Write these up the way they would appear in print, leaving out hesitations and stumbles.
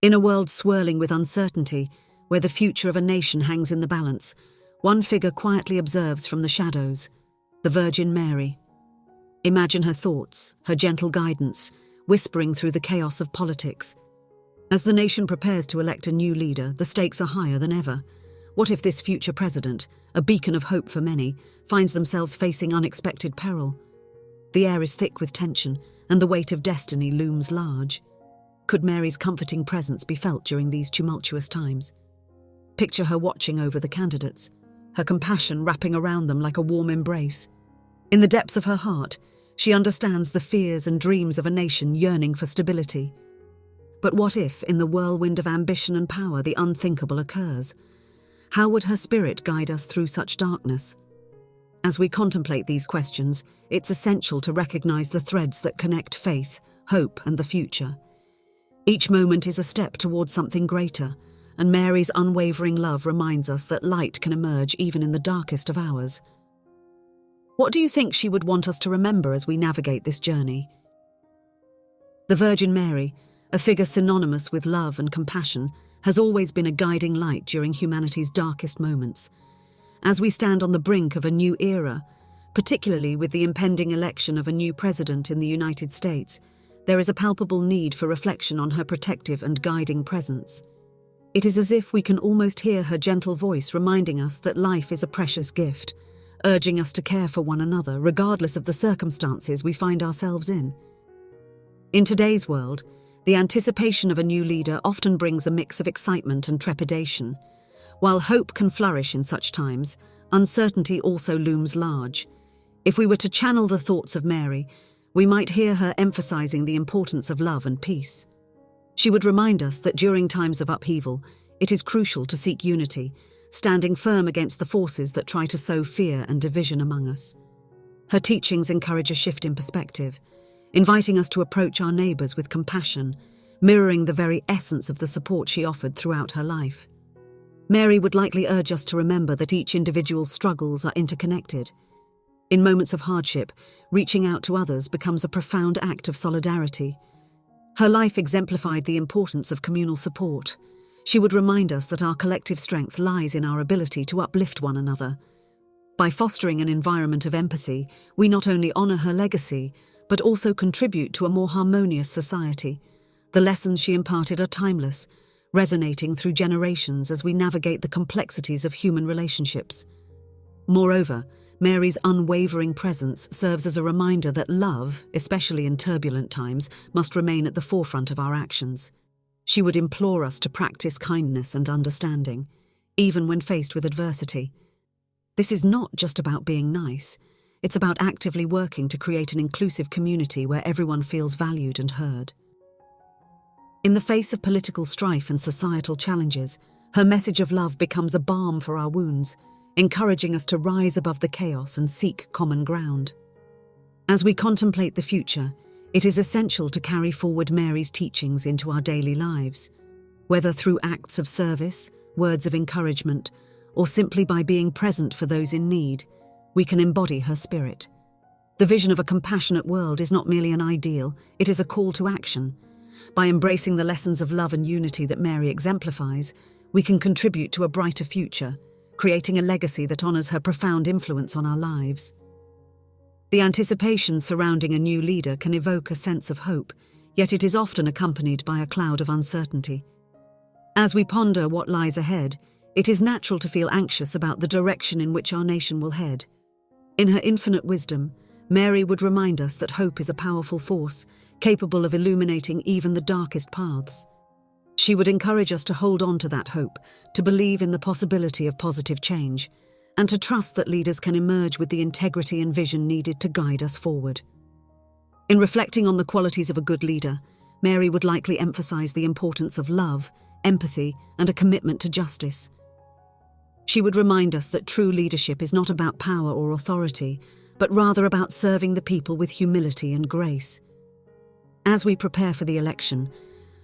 In a world swirling with uncertainty, where the future of a nation hangs in the balance, one figure quietly observes from the shadows: the Virgin Mary. Imagine her thoughts, her gentle guidance, whispering through the chaos of politics. As the nation prepares to elect a new leader, the stakes are higher than ever. What if this future president, a beacon of hope for many, finds themselves facing unexpected peril? The air is thick with tension, and the weight of destiny looms large. Could Mary's comforting presence be felt during these tumultuous times? Picture her watching over the candidates, her compassion wrapping around them like a warm embrace. In the depths of her heart, she understands the fears and dreams of a nation yearning for stability. But what if, in the whirlwind of ambition and power, the unthinkable occurs? How would her spirit guide us through such darkness? As we contemplate these questions, it's essential to recognize the threads that connect faith, hope, and the future. Each moment is a step towards something greater, and Mary's unwavering love reminds us that light can emerge even in the darkest of hours. What do you think she would want us to remember as we navigate this journey? The Virgin Mary, a figure synonymous with love and compassion, has always been a guiding light during humanity's darkest moments. As we stand on the brink of a new era, particularly with the impending election of a new president in the United States, there is a palpable need for reflection on her protective and guiding presence. It is as if we can almost hear her gentle voice reminding us that life is a precious gift, urging us to care for one another regardless of the circumstances we find ourselves in. In today's world, the anticipation of a new leader often brings a mix of excitement and trepidation. While hope can flourish in such times, uncertainty also looms large. If we were to channel the thoughts of Mary, we might hear her emphasizing the importance of love and peace. She would remind us that during times of upheaval, it is crucial to seek unity, standing firm against the forces that try to sow fear and division among us. Her teachings encourage a shift in perspective, inviting us to approach our neighbors with compassion, mirroring the very essence of the support she offered throughout her life. Mary would likely urge us to remember that each individual's struggles are interconnected. In moments of hardship, reaching out to others becomes a profound act of solidarity. Her life exemplified the importance of communal support. She would remind us that our collective strength lies in our ability to uplift one another. By fostering an environment of empathy, we not only honor her legacy, but also contribute to a more harmonious society. The lessons she imparted are timeless, resonating through generations as we navigate the complexities of human relationships. Moreover, Mary's unwavering presence serves as a reminder that love, especially in turbulent times, must remain at the forefront of our actions. She would implore us to practice kindness and understanding, even when faced with adversity. This is not just about being nice. It's about actively working to create an inclusive community where everyone feels valued and heard. In the face of political strife and societal challenges, her message of love becomes a balm for our wounds, encouraging us to rise above the chaos and seek common ground. As we contemplate the future, it is essential to carry forward Mary's teachings into our daily lives, whether through acts of service, words of encouragement, or simply by being present for those in need. We can embody her spirit. The vision of a compassionate world is not merely an ideal, it is a call to action. By embracing the lessons of love and unity that Mary exemplifies, we can contribute to a brighter future, creating a legacy that honors her profound influence on our lives. The anticipation surrounding a new leader can evoke a sense of hope, yet it is often accompanied by a cloud of uncertainty. As we ponder what lies ahead, it is natural to feel anxious about the direction in which our nation will head. In her infinite wisdom, Mary would remind us that hope is a powerful force, capable of illuminating even the darkest paths. She would encourage us to hold on to that hope, to believe in the possibility of positive change, and to trust that leaders can emerge with the integrity and vision needed to guide us forward. In reflecting on the qualities of a good leader, Mary would likely emphasize the importance of love, empathy, and a commitment to justice. She would remind us that true leadership is not about power or authority, but rather about serving the people with humility and grace. As we prepare for the election,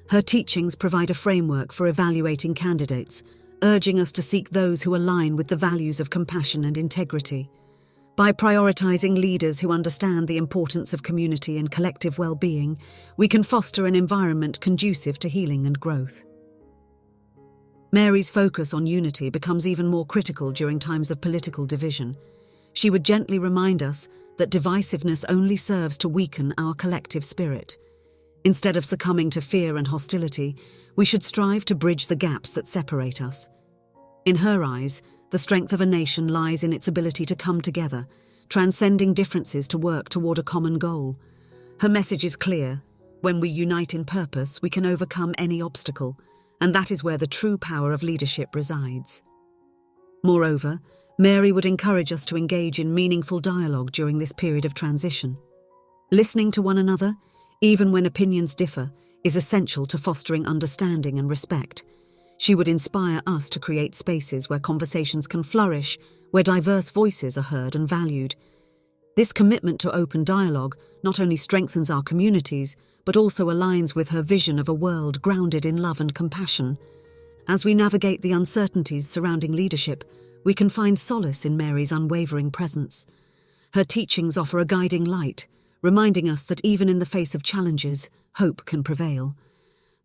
her teachings provide a framework for evaluating candidates, urging us to seek those who align with the values of compassion and integrity. By prioritizing leaders who understand the importance of community and collective well-being, we can foster an environment conducive to healing and growth. Mary's focus on unity becomes even more critical during times of political division. She would gently remind us that divisiveness only serves to weaken our collective spirit. Instead of succumbing to fear and hostility, we should strive to bridge the gaps that separate us. In her eyes, the strength of a nation lies in its ability to come together, transcending differences to work toward a common goal. Her message is clear: when we unite in purpose, we can overcome any obstacle, and that is where the true power of leadership resides. Moreover, Mary would encourage us to engage in meaningful dialogue during this period of transition. Listening to one another, even when opinions differ, is essential to fostering understanding and respect. She would inspire us to create spaces where conversations can flourish, where diverse voices are heard and valued. This commitment to open dialogue not only strengthens our communities, but also aligns with her vision of a world grounded in love and compassion. As we navigate the uncertainties surrounding leadership, we can find solace in Mary's unwavering presence. Her teachings offer a guiding light, reminding us that even in the face of challenges, hope can prevail.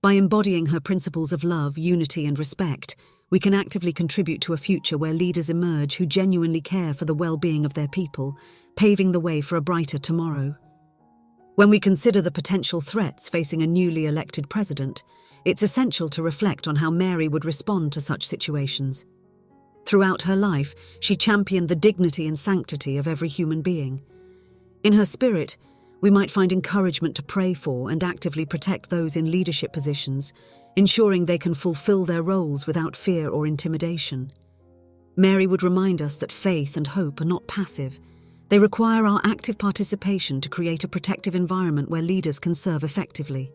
By embodying her principles of love, unity, and respect, we can actively contribute to a future where leaders emerge who genuinely care for the well-being of their people, paving the way for a brighter tomorrow. When we consider the potential threats facing a newly elected president, it's essential to reflect on how Mary would respond to such situations. Throughout her life, she championed the dignity and sanctity of every human being. In her spirit, we might find encouragement to pray for and actively protect those in leadership positions, ensuring they can fulfill their roles without fear or intimidation. Mary would remind us that faith and hope are not passive. They require our active participation to create a protective environment where leaders can serve effectively.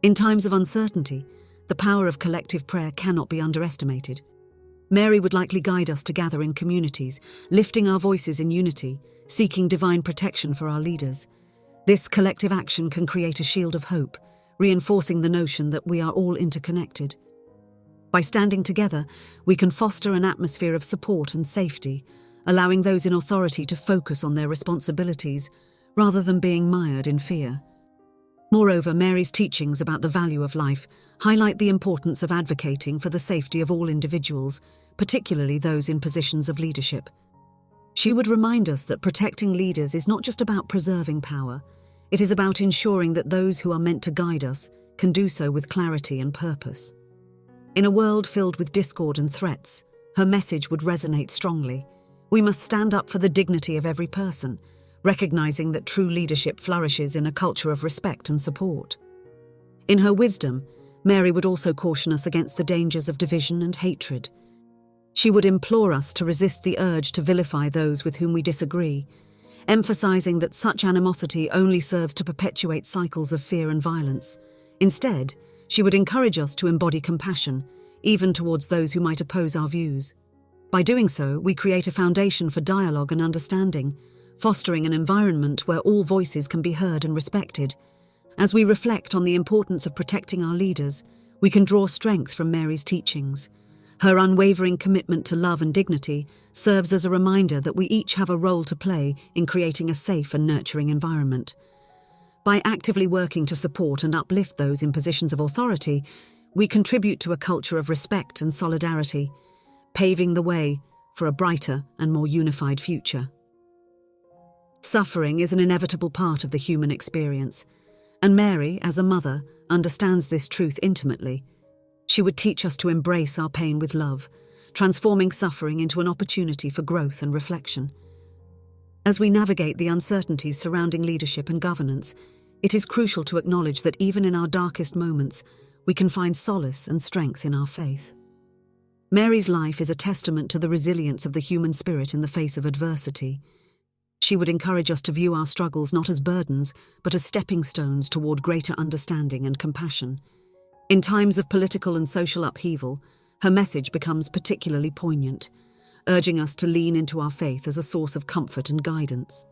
In times of uncertainty, the power of collective prayer cannot be underestimated. Mary would likely guide us to gather in communities, lifting our voices in unity, seeking divine protection for our leaders. This collective action can create a shield of hope, reinforcing the notion that we are all interconnected. By standing together, we can foster an atmosphere of support and safety, allowing those in authority to focus on their responsibilities rather than being mired in fear. Moreover, Mary's teachings about the value of life highlight the importance of advocating for the safety of all individuals, particularly those in positions of leadership. She would remind us that protecting leaders is not just about preserving power, it is about ensuring that those who are meant to guide us can do so with clarity and purpose. In a world filled with discord and threats, her message would resonate strongly. We must stand up for the dignity of every person, recognizing that true leadership flourishes in a culture of respect and support. In her wisdom, Mary would also caution us against the dangers of division and hatred. She would implore us to resist the urge to vilify those with whom we disagree, emphasizing that such animosity only serves to perpetuate cycles of fear and violence. Instead, she would encourage us to embody compassion, even towards those who might oppose our views. By doing so, we create a foundation for dialogue and understanding, fostering an environment where all voices can be heard and respected. As we reflect on the importance of protecting our leaders, we can draw strength from Mary's teachings. Her unwavering commitment to love and dignity serves as a reminder that we each have a role to play in creating a safe and nurturing environment. By actively working to support and uplift those in positions of authority, we contribute to a culture of respect and solidarity, paving the way for a brighter and more unified future. Suffering is an inevitable part of the human experience, and Mary, as a mother, understands this truth intimately. She would teach us to embrace our pain with love, transforming suffering into an opportunity for growth and reflection. As we navigate the uncertainties surrounding leadership and governance, it is crucial to acknowledge that even in our darkest moments, we can find solace and strength in our faith. Mary's life is a testament to the resilience of the human spirit in the face of adversity. She would encourage us to view our struggles not as burdens, but as stepping stones toward greater understanding and compassion. In times of political and social upheaval, her message becomes particularly poignant, urging us to lean into our faith as a source of comfort and guidance.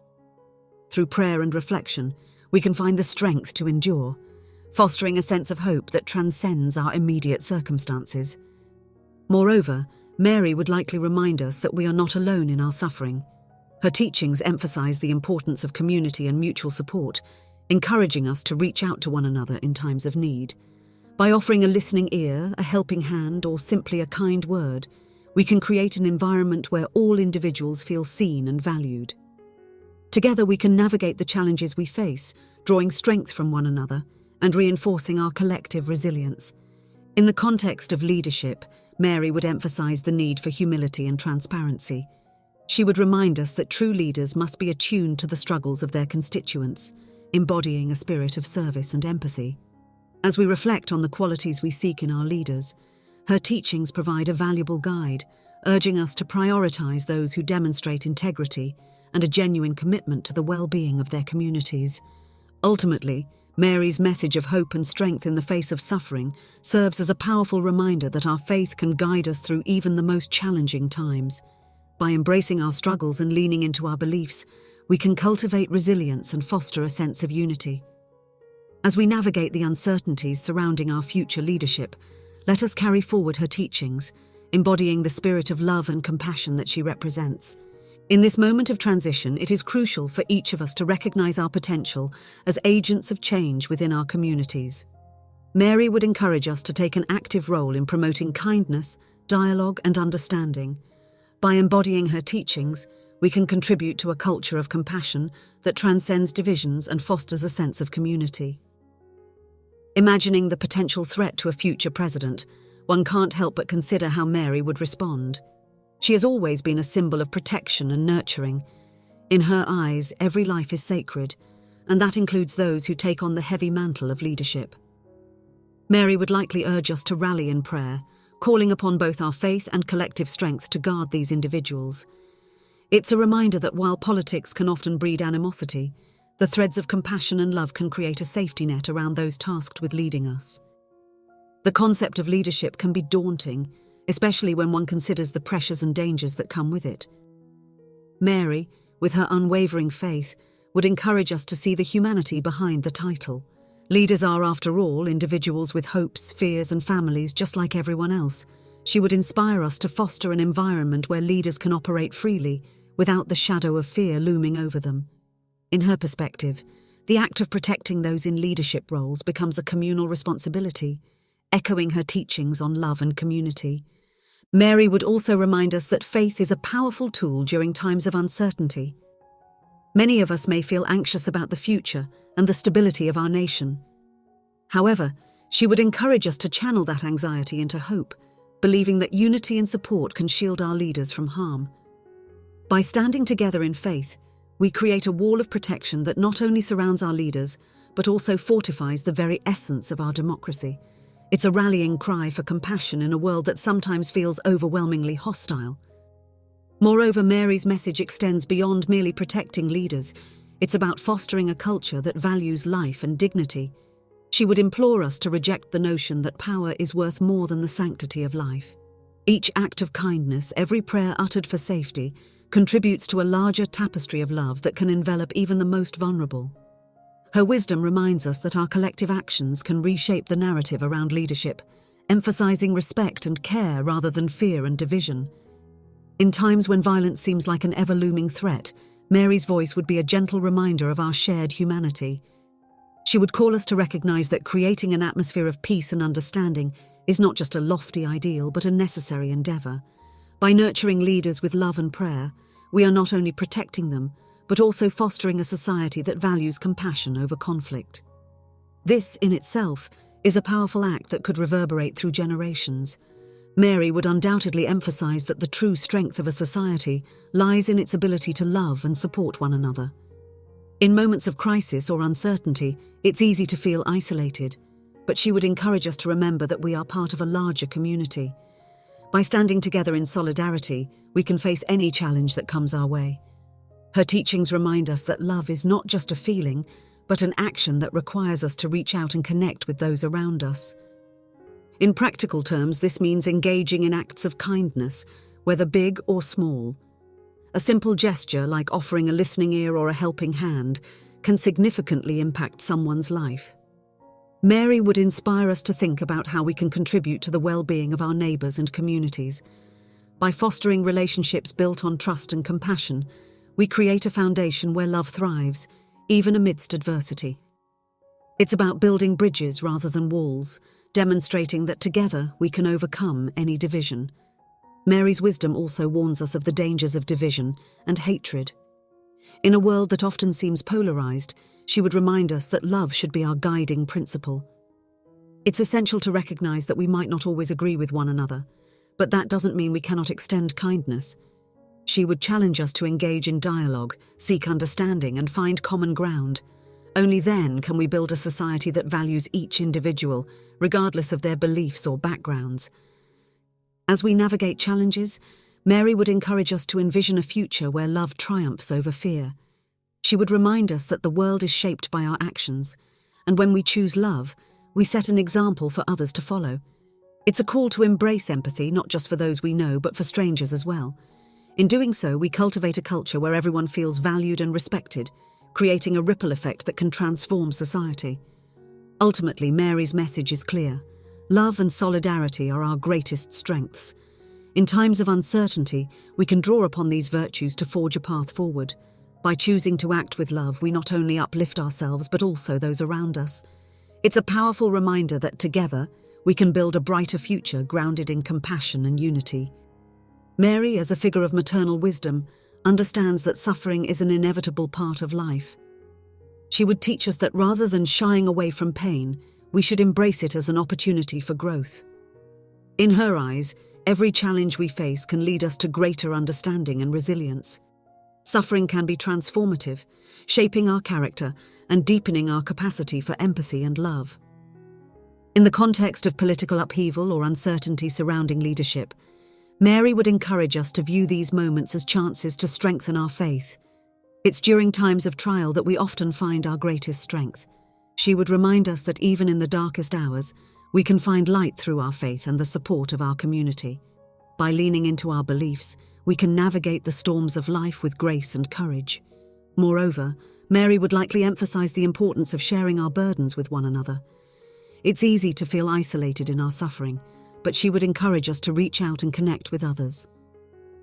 Through prayer and reflection, we can find the strength to endure, fostering a sense of hope that transcends our immediate circumstances. Moreover, Mary would likely remind us that we are not alone in our suffering. Her teachings emphasize the importance of community and mutual support, encouraging us to reach out to one another in times of need. By offering a listening ear, a helping hand, or simply a kind word, we can create an environment where all individuals feel seen and valued. Together we can navigate the challenges we face, drawing strength from one another and reinforcing our collective resilience. In the context of leadership, Mary would emphasize the need for humility and transparency. She would remind us that true leaders must be attuned to the struggles of their constituents, embodying a spirit of service and empathy. As we reflect on the qualities we seek in our leaders, her teachings provide a valuable guide, urging us to prioritize those who demonstrate integrity and a genuine commitment to the well-being of their communities. Ultimately, Mary's message of hope and strength in the face of suffering serves as a powerful reminder that our faith can guide us through even the most challenging times. By embracing our struggles and leaning into our beliefs, we can cultivate resilience and foster a sense of unity. As we navigate the uncertainties surrounding our future leadership, let us carry forward her teachings, embodying the spirit of love and compassion that she represents. In this moment of transition, it is crucial for each of us to recognize our potential as agents of change within our communities. Mary would encourage us to take an active role in promoting kindness, dialogue, and understanding. By embodying her teachings, we can contribute to a culture of compassion that transcends divisions and fosters a sense of community. Imagining the potential threat to a future president, one can't help but consider how Mary would respond. She has always been a symbol of protection and nurturing. In her eyes, every life is sacred, and that includes those who take on the heavy mantle of leadership. Mary would likely urge us to rally in prayer, calling upon both our faith and collective strength to guard these individuals. It's a reminder that while politics can often breed animosity, the threads of compassion and love can create a safety net around those tasked with leading us. The concept of leadership can be daunting, especially when one considers the pressures and dangers that come with it. Mary, with her unwavering faith, would encourage us to see the humanity behind the title. Leaders are, after all, individuals with hopes, fears, and families just like everyone else. She would inspire us to foster an environment where leaders can operate freely, without the shadow of fear looming over them. In her perspective, the act of protecting those in leadership roles becomes a communal responsibility, echoing her teachings on love and community. Mary would also remind us that faith is a powerful tool during times of uncertainty. Many of us may feel anxious about the future and the stability of our nation. However, she would encourage us to channel that anxiety into hope, believing that unity and support can shield our leaders from harm. By standing together in faith, we create a wall of protection that not only surrounds our leaders, but also fortifies the very essence of our democracy. It's a rallying cry for compassion in a world that sometimes feels overwhelmingly hostile. Moreover, Mary's message extends beyond merely protecting leaders. It's about fostering a culture that values life and dignity. She would implore us to reject the notion that power is worth more than the sanctity of life. Each act of kindness, every prayer uttered for safety, contributes to a larger tapestry of love that can envelop even the most vulnerable. Her wisdom reminds us that our collective actions can reshape the narrative around leadership, emphasizing respect and care rather than fear and division. In times when violence seems like an ever-looming threat, Mary's voice would be a gentle reminder of our shared humanity. She would call us to recognize that creating an atmosphere of peace and understanding is not just a lofty ideal, but a necessary endeavor. By nurturing leaders with love and prayer, we are not only protecting them, but also fostering a society that values compassion over conflict. This, in itself, is a powerful act that could reverberate through generations. Mary would undoubtedly emphasize that the true strength of a society lies in its ability to love and support one another. In moments of crisis or uncertainty, it's easy to feel isolated, but she would encourage us to remember that we are part of a larger community. By standing together in solidarity, we can face any challenge that comes our way. Her teachings remind us that love is not just a feeling, but an action that requires us to reach out and connect with those around us. In practical terms, this means engaging in acts of kindness, whether big or small. A simple gesture, like offering a listening ear or a helping hand, can significantly impact someone's life. Mary would inspire us to think about how we can contribute to the well-being of our neighbours and communities. By fostering relationships built on trust and compassion, we create a foundation where love thrives, even amidst adversity. It's about building bridges rather than walls, demonstrating that together we can overcome any division. Mary's wisdom also warns us of the dangers of division and hatred. In a world that often seems polarized, she would remind us that love should be our guiding principle. It's essential to recognize that we might not always agree with one another, but that doesn't mean we cannot extend kindness. She would challenge us to engage in dialogue, seek understanding, and find common ground. Only then can we build a society that values each individual, regardless of their beliefs or backgrounds. As we navigate challenges, Mary would encourage us to envision a future where love triumphs over fear. She would remind us that the world is shaped by our actions, and when we choose love, we set an example for others to follow. It's a call to embrace empathy, not just for those we know, but for strangers as well. In doing so, we cultivate a culture where everyone feels valued and respected, creating a ripple effect that can transform society. Ultimately, Mary's message is clear. Love and solidarity are our greatest strengths. In times of uncertainty, we can draw upon these virtues to forge a path forward. By choosing to act with love, we not only uplift ourselves but also those around us. It's a powerful reminder that together, we can build a brighter future grounded in compassion and unity. Mary, as a figure of maternal wisdom, understands that suffering is an inevitable part of life. She would teach us that rather than shying away from pain, we should embrace it as an opportunity for growth. In her eyes, every challenge we face can lead us to greater understanding and resilience. Suffering can be transformative, shaping our character and deepening our capacity for empathy and love. In the context of political upheaval or uncertainty surrounding leadership, Mary would encourage us to view these moments as chances to strengthen our faith. It's during times of trial that we often find our greatest strength. She would remind us that even in the darkest hours, we can find light through our faith and the support of our community. By leaning into our beliefs, we can navigate the storms of life with grace and courage. Moreover, Mary would likely emphasize the importance of sharing our burdens with one another. It's easy to feel isolated in our suffering, but she would encourage us to reach out and connect with others.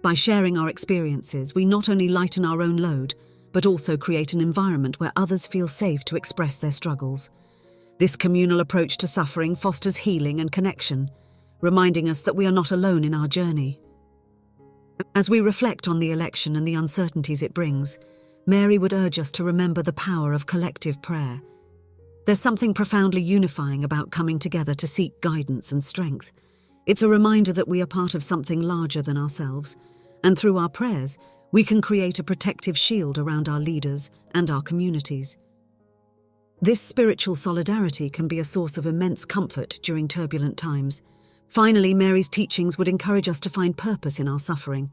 By sharing our experiences, we not only lighten our own load, but also create an environment where others feel safe to express their struggles. This communal approach to suffering fosters healing and connection, reminding us that we are not alone in our journey. As we reflect on the election and the uncertainties it brings, Mary would urge us to remember the power of collective prayer. There's something profoundly unifying about coming together to seek guidance and strength. It's a reminder that we are part of something larger than ourselves, and through our prayers, we can create a protective shield around our leaders and our communities. This spiritual solidarity can be a source of immense comfort during turbulent times. Finally, Mary's teachings would encourage us to find purpose in our suffering.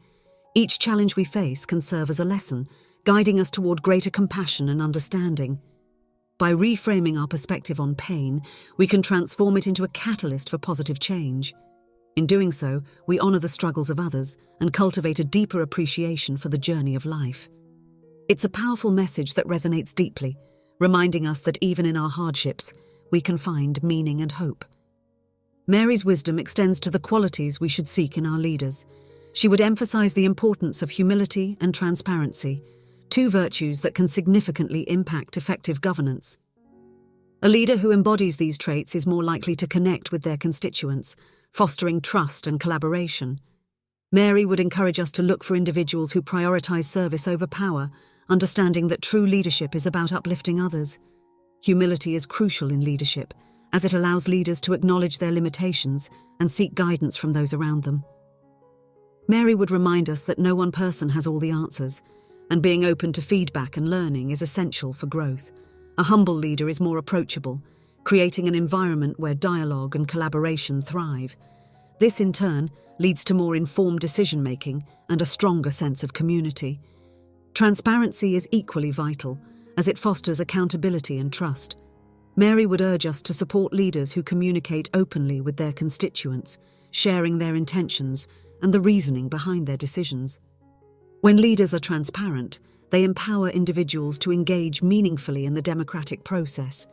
Each challenge we face can serve as a lesson, guiding us toward greater compassion and understanding. By reframing our perspective on pain, we can transform it into a catalyst for positive change. In doing so, we honor the struggles of others and cultivate a deeper appreciation for the journey of life. It's a powerful message that resonates deeply, reminding us that even in our hardships, we can find meaning and hope. Mary's wisdom extends to the qualities we should seek in our leaders. She would emphasize the importance of humility and transparency, two virtues that can significantly impact effective governance. A leader who embodies these traits is more likely to connect with their constituents, fostering trust and collaboration. Mary would encourage us to look for individuals who prioritize service over power, understanding that true leadership is about uplifting others. Humility is crucial in leadership, as it allows leaders to acknowledge their limitations and seek guidance from those around them. Mary would remind us that no one person has all the answers, and being open to feedback and learning is essential for growth. A humble leader is more approachable, creating an environment where dialogue and collaboration thrive. This, in turn, leads to more informed decision-making and a stronger sense of community. Transparency is equally vital, as it fosters accountability and trust. Mary would urge us to support leaders who communicate openly with their constituents, sharing their intentions and the reasoning behind their decisions. When leaders are transparent, they empower individuals to engage meaningfully in the democratic process.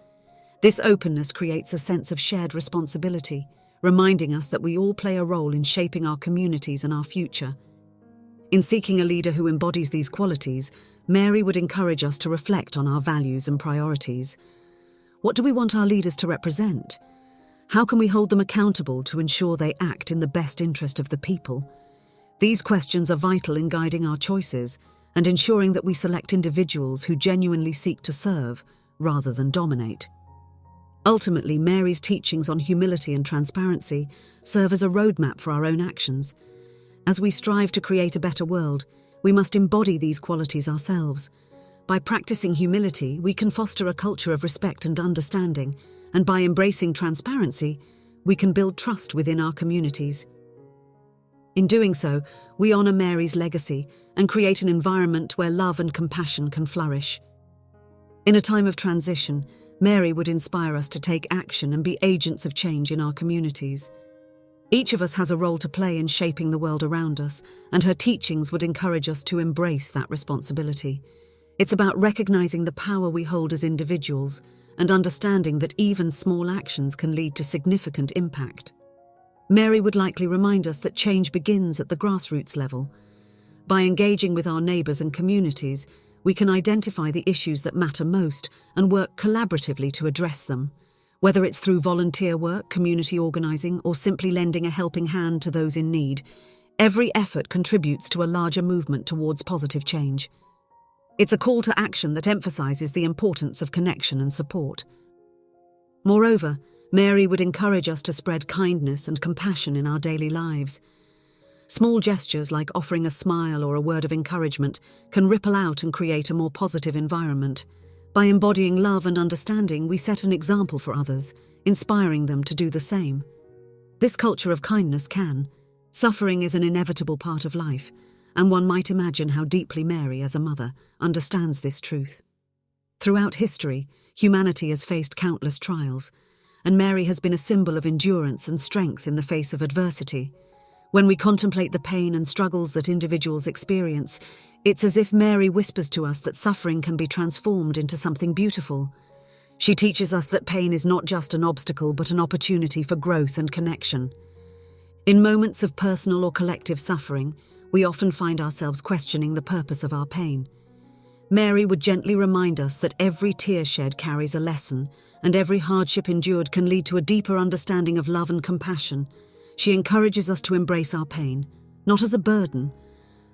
This openness creates a sense of shared responsibility, reminding us that we all play a role in shaping our communities and our future. In seeking a leader who embodies these qualities, Mary would encourage us to reflect on our values and priorities. What do we want our leaders to represent? How can we hold them accountable to ensure they act in the best interest of the people? These questions are vital in guiding our choices and ensuring that we select individuals who genuinely seek to serve rather than dominate. Ultimately, Mary's teachings on humility and transparency serve as a roadmap for our own actions. As we strive to create a better world, we must embody these qualities ourselves. By practicing humility, we can foster a culture of respect and understanding, and by embracing transparency, we can build trust within our communities. In doing so, we honor Mary's legacy and create an environment where love and compassion can flourish. In a time of transition, Mary would inspire us to take action and be agents of change in our communities. Each of us has a role to play in shaping the world around us, and her teachings would encourage us to embrace that responsibility. It's about recognizing the power we hold as individuals and understanding that even small actions can lead to significant impact. Mary would likely remind us that change begins at the grassroots level. By engaging with our neighbors and communities, we can identify the issues that matter most and work collaboratively to address them. Whether it's through volunteer work, community organizing, or simply lending a helping hand to those in need, every effort contributes to a larger movement towards positive change. It's a call to action that emphasizes the importance of connection and support. Moreover, Mary would encourage us to spread kindness and compassion in our daily lives. Small gestures like offering a smile or a word of encouragement can ripple out and create a more positive environment. By embodying love and understanding, we set an example for others, inspiring them to do the same. This culture of kindness suffering is an inevitable part of life, and one might imagine how deeply Mary, as a mother, understands this truth. Throughout history, humanity has faced countless trials, and Mary has been a symbol of endurance and strength in the face of adversity. When we contemplate the pain and struggles that individuals experience, it's as if Mary whispers to us that suffering can be transformed into something beautiful. She teaches us that pain is not just an obstacle but an opportunity for growth and connection. In moments of personal or collective suffering, we often find ourselves questioning the purpose of our pain. Mary would gently remind us that every tear shed carries a lesson, and every hardship endured can lead to a deeper understanding of love and compassion. She encourages us to embrace our pain, not as a burden,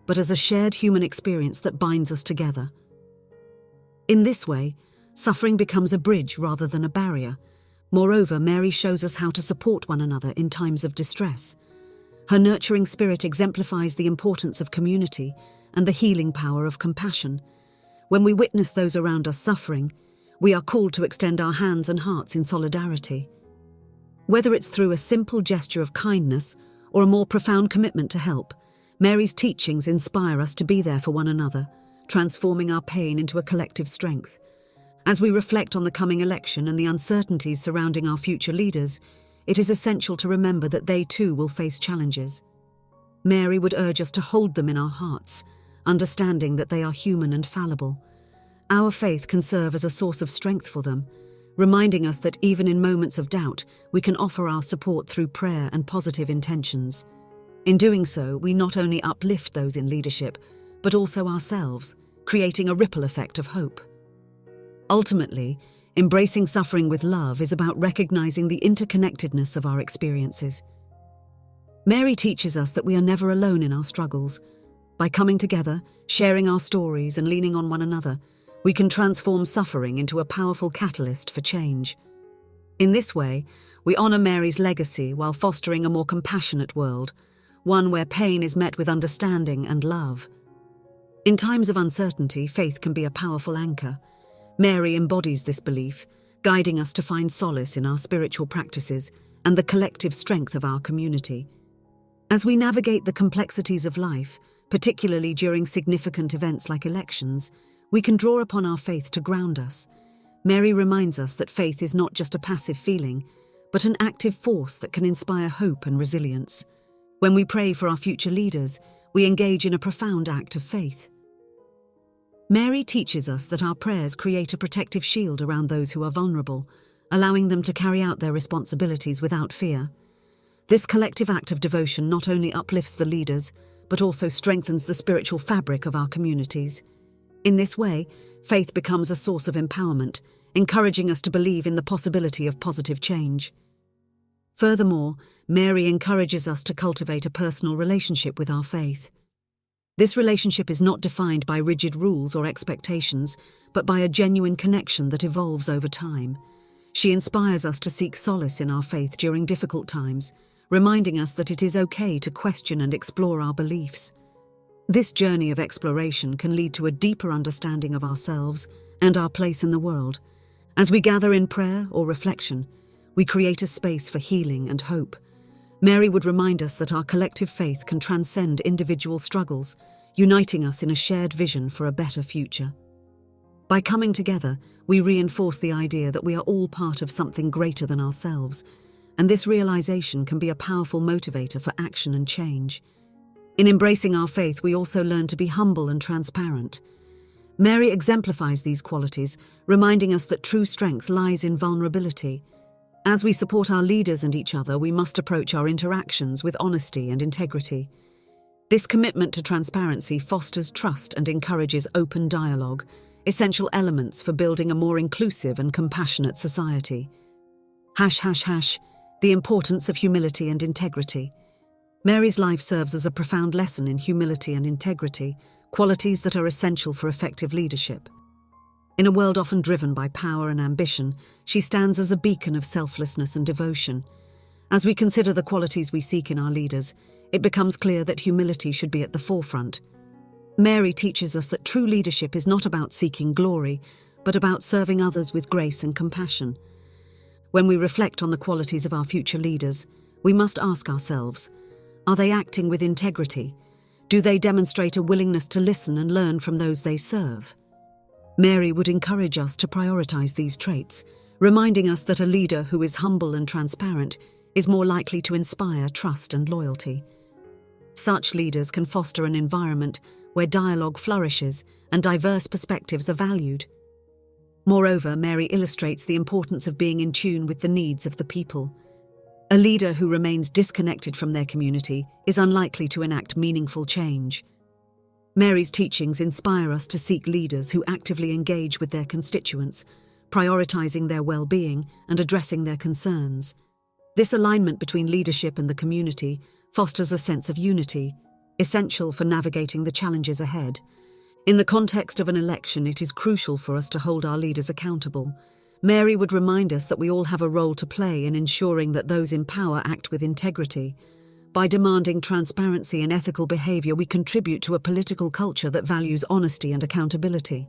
but as a shared human experience that binds us together. In this way, suffering becomes a bridge rather than a barrier. Moreover, Mary shows us how to support one another in times of distress. Her nurturing spirit exemplifies the importance of community and the healing power of compassion. When we witness those around us suffering, we are called to extend our hands and hearts in solidarity. Whether it's through a simple gesture of kindness or a more profound commitment to help, Mary's teachings inspire us to be there for one another, transforming our pain into a collective strength. As we reflect on the coming election and the uncertainties surrounding our future leaders, it is essential to remember that they too will face challenges. Mary would urge us to hold them in our hearts, understanding that they are human and fallible. Our faith can serve as a source of strength for them, reminding us that even in moments of doubt, we can offer our support through prayer and positive intentions. In doing so, we not only uplift those in leadership, but also ourselves, creating a ripple effect of hope. Ultimately, embracing suffering with love is about recognizing the interconnectedness of our experiences. Mary teaches us that we are never alone in our struggles. By coming together, sharing our stories, and leaning on one another, we can transform suffering into a powerful catalyst for change. In this way, we honor Mary's legacy while fostering a more compassionate world, one where pain is met with understanding and love. In times of uncertainty, faith can be a powerful anchor. Mary embodies this belief, guiding us to find solace in our spiritual practices and the collective strength of our community. As we navigate the complexities of life, particularly during significant events like elections, we can draw upon our faith to ground us. Mary reminds us that faith is not just a passive feeling, but an active force that can inspire hope and resilience. When we pray for our future leaders, we engage in a profound act of faith. Mary teaches us that our prayers create a protective shield around those who are vulnerable, allowing them to carry out their responsibilities without fear. This collective act of devotion not only uplifts the leaders, but also strengthens the spiritual fabric of our communities. In this way, faith becomes a source of empowerment, encouraging us to believe in the possibility of positive change. Furthermore, Mary encourages us to cultivate a personal relationship with our faith. This relationship is not defined by rigid rules or expectations, but by a genuine connection that evolves over time. She inspires us to seek solace in our faith during difficult times, reminding us that it is okay to question and explore our beliefs. This journey of exploration can lead to a deeper understanding of ourselves and our place in the world. As we gather in prayer or reflection, we create a space for healing and hope. Mary would remind us that our collective faith can transcend individual struggles, uniting us in a shared vision for a better future. By coming together, we reinforce the idea that we are all part of something greater than ourselves, and this realization can be a powerful motivator for action and change. In embracing our faith, we also learn to be humble and transparent. Mary exemplifies these qualities, reminding us that true strength lies in vulnerability. As we support our leaders and each other, we must approach our interactions with honesty and integrity. This commitment to transparency fosters trust and encourages open dialogue, essential elements for building a more inclusive and compassionate society. The importance of humility and integrity. Mary's life serves as a profound lesson in humility and integrity, qualities that are essential for effective leadership. In a world often driven by power and ambition, she stands as a beacon of selflessness and devotion. As we consider the qualities we seek in our leaders, it becomes clear that humility should be at the forefront. Mary teaches us that true leadership is not about seeking glory, but about serving others with grace and compassion. When we reflect on the qualities of our future leaders, we must ask ourselves, are they acting with integrity? Do they demonstrate a willingness to listen and learn from those they serve? Mary would encourage us to prioritize these traits, reminding us that a leader who is humble and transparent is more likely to inspire trust and loyalty. Such leaders can foster an environment where dialogue flourishes and diverse perspectives are valued. Moreover, Mary illustrates the importance of being in tune with the needs of the people. A leader who remains disconnected from their community is unlikely to enact meaningful change. Mary's teachings inspire us to seek leaders who actively engage with their constituents, prioritizing their well-being and addressing their concerns. This alignment between leadership and the community fosters a sense of unity, essential for navigating the challenges ahead. In the context of an election, it is crucial for us to hold our leaders accountable. Mary would remind us that we all have a role to play in ensuring that those in power act with integrity. By demanding transparency and ethical behavior, we contribute to a political culture that values honesty and accountability.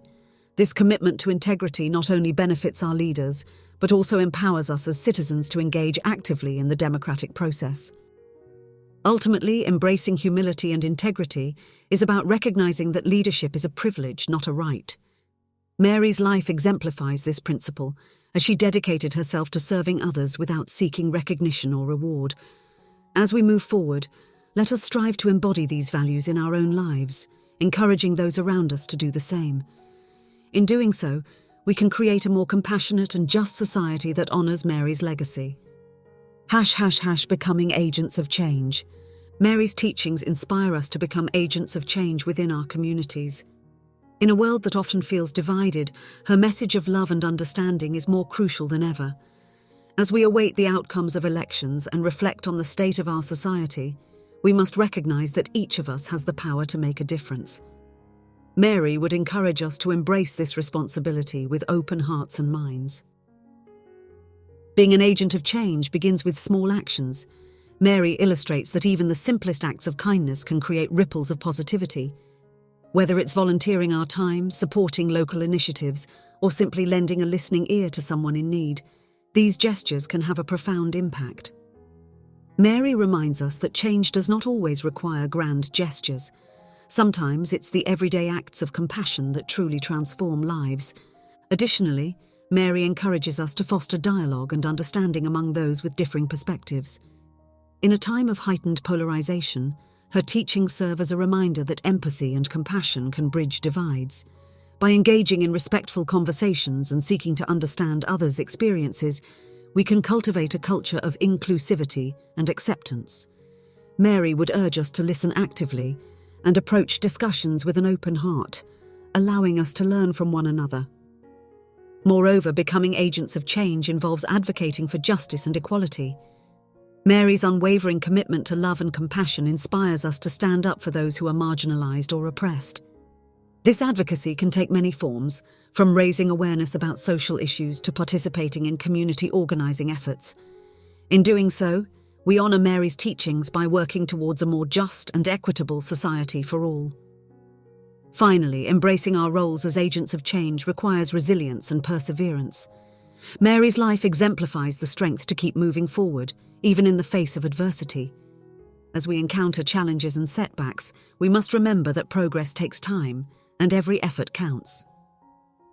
This commitment to integrity not only benefits our leaders, but also empowers us as citizens to engage actively in the democratic process. Ultimately, embracing humility and integrity is about recognizing that leadership is a privilege, not a right. Mary's life exemplifies this principle, as she dedicated herself to serving others without seeking recognition or reward. As we move forward, let us strive to embody these values in our own lives, encouraging those around us to do the same. In doing so, we can create a more compassionate and just society that honors Mary's legacy. Becoming agents of change. Mary's teachings inspire us to become agents of change within our communities. In a world that often feels divided, her message of love and understanding is more crucial than ever. As we await the outcomes of elections and reflect on the state of our society, we must recognize that each of us has the power to make a difference. Mary would encourage us to embrace this responsibility with open hearts and minds. Being an agent of change begins with small actions. Mary illustrates that even the simplest acts of kindness can create ripples of positivity. Whether it's volunteering our time, supporting local initiatives, or simply lending a listening ear to someone in need, these gestures can have a profound impact. Mary reminds us that change does not always require grand gestures. Sometimes it's the everyday acts of compassion that truly transform lives. Additionally, Mary encourages us to foster dialogue and understanding among those with differing perspectives. In a time of heightened polarization, her teachings serve as a reminder that empathy and compassion can bridge divides. By engaging in respectful conversations and seeking to understand others' experiences, we can cultivate a culture of inclusivity and acceptance. Mary would urge us to listen actively and approach discussions with an open heart, allowing us to learn from one another. Moreover, becoming agents of change involves advocating for justice and equality. Mary's unwavering commitment to love and compassion inspires us to stand up for those who are marginalized or oppressed. This advocacy can take many forms, from raising awareness about social issues to participating in community organizing efforts. In doing so, we honor Mary's teachings by working towards a more just and equitable society for all. Finally, embracing our roles as agents of change requires resilience and perseverance. Mary's life exemplifies the strength to keep moving forward, even in the face of adversity. As we encounter challenges and setbacks, we must remember that progress takes time, and every effort counts.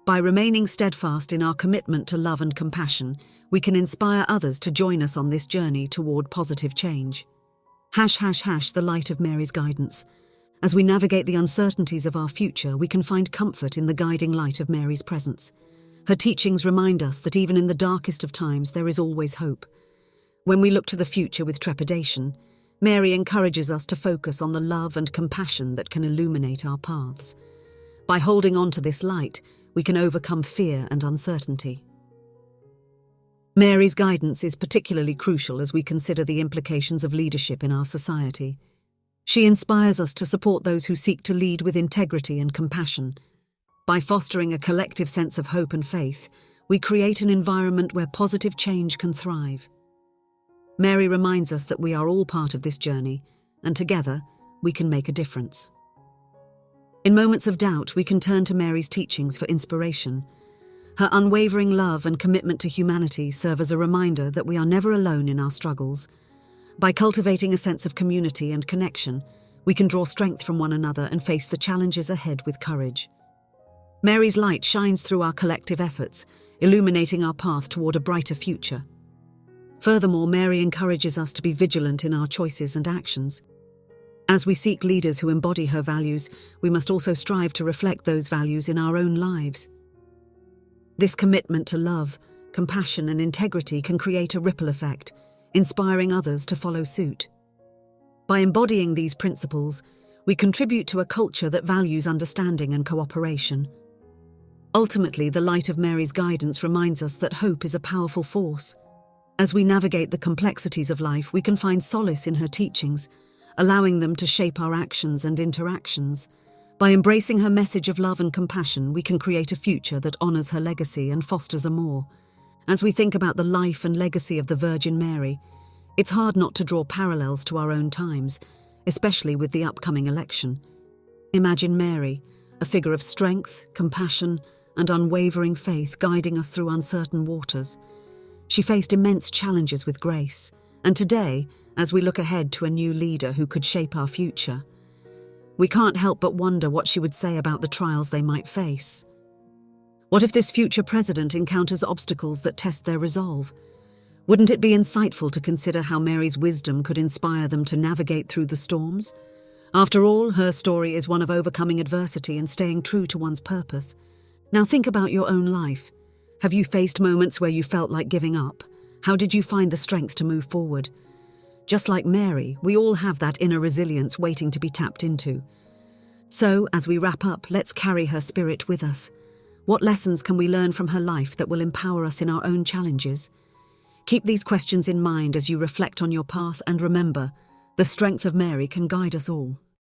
By remaining steadfast in our commitment to love and compassion, we can inspire others to join us on this journey toward positive change. The light of Mary's guidance. As we navigate the uncertainties of our future, we can find comfort in the guiding light of Mary's presence. Her teachings remind us that even in the darkest of times, there is always hope. When we look to the future with trepidation, Mary encourages us to focus on the love and compassion that can illuminate our paths. By holding on to this light, we can overcome fear and uncertainty. Mary's guidance is particularly crucial as we consider the implications of leadership in our society. She inspires us to support those who seek to lead with integrity and compassion. By fostering a collective sense of hope and faith, we create an environment where positive change can thrive. Mary reminds us that we are all part of this journey, and together, we can make a difference. In moments of doubt, we can turn to Mary's teachings for inspiration. Her unwavering love and commitment to humanity serve as a reminder that we are never alone in our struggles. By cultivating a sense of community and connection, we can draw strength from one another and face the challenges ahead with courage. Mary's light shines through our collective efforts, illuminating our path toward a brighter future. Furthermore, Mary encourages us to be vigilant in our choices and actions. As we seek leaders who embody her values, we must also strive to reflect those values in our own lives. This commitment to love, compassion, and integrity can create a ripple effect, inspiring others to follow suit. By embodying these principles, we contribute to a culture that values understanding and cooperation. Ultimately, the light of Mary's guidance reminds us that hope is a powerful force. As we navigate the complexities of life, we can find solace in her teachings, allowing them to shape our actions and interactions. By embracing her message of love and compassion, we can create a future that honors her legacy and fosters a more. As we think about the life and legacy of the Virgin Mary, it's hard not to draw parallels to our own times, especially with the upcoming election. Imagine Mary, a figure of strength, compassion, and unwavering faith guiding us through uncertain waters. She faced immense challenges with grace, and today, as we look ahead to a new leader who could shape our future, we can't help but wonder what she would say about the trials they might face. What if this future president encounters obstacles that test their resolve? Wouldn't it be insightful to consider how Mary's wisdom could inspire them to navigate through the storms? After all, her story is one of overcoming adversity and staying true to one's purpose. Now think about your own life. Have you faced moments where you felt like giving up? How did you find the strength to move forward? Just like Mary, we all have that inner resilience waiting to be tapped into. So, as we wrap up, let's carry her spirit with us. What lessons can we learn from her life that will empower us in our own challenges? Keep these questions in mind as you reflect on your path, and remember, the strength of Mary can guide us all.